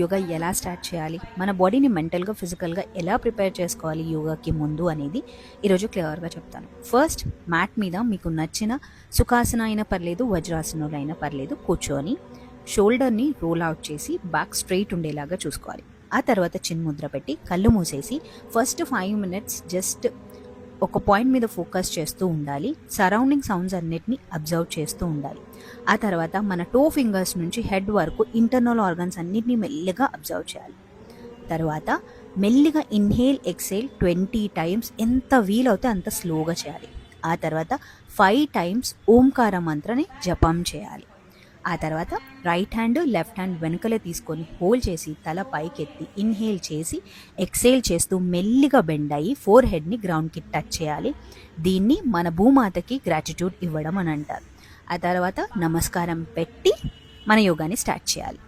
యోగా ఎలా స్టార్ట్ చేయాలి, మన బాడీని మెంటల్గా ఫిజికల్గా ఎలా ప్రిపేర్ చేసుకోవాలి యోగాకి ముందు అనేది ఈరోజు క్లియర్గా చెప్తాను. ఫస్ట్, మ్యాట్ మీద మీకు నచ్చిన సుఖాసన అయినా పర్లేదు, వజ్రాసనంలో అయినా పర్లేదు, కూర్చొని షోల్డర్ని రోల్ అవుట్ చేసి బ్యాక్ స్ట్రైట్ ఉండేలాగా చూసుకోవాలి. ఆ తర్వాత చిన్ముద్ర పెట్టి కళ్ళు మూసేసి ఫస్ట్ 5 minutes జస్ట్ ఒక పాయింట్ మీద ఫోకస్ చేస్తూ ఉండాలి. సరౌండింగ్ సౌండ్స్ అన్నిటిని అబ్జర్వ్ చేస్తూ ఉండాలి. ఆ తర్వాత మన టో ఫింగర్స్ నుంచి హెడ్ వరకు ఇంటర్నల్ ఆర్గన్స్ అన్నిటిని మెల్లిగా అబ్జర్వ్ చేయాలి. తర్వాత మెల్లిగా ఇన్హేల్ ఎక్సేల్ 20 times, ఎంత వీలవుతే అంత స్లోగా చేయాలి. ఆ తర్వాత 5 times ఓంకార మంత్రని జపం చేయాలి. ఆ తర్వాత రైట్ హ్యాండ్ లెఫ్ట్ హ్యాండ్ వెనుకలే తీసుకొని హోల్డ్ చేసి తల పైకెత్తి ఇన్హేల్ చేసి ఎక్సేల్ చేస్తూ మెల్లిగా బెండ్ అయ్యి ఫోర్ హెడ్ని గ్రౌండ్కి టచ్ చేయాలి. దీన్ని మన భూమాతకి గ్రాటిట్యూడ్ ఇవ్వడం అని అంటారు. ఆ తర్వాత నమస్కారం పెట్టి మన యోగాని స్టార్ట్ చేయాలి.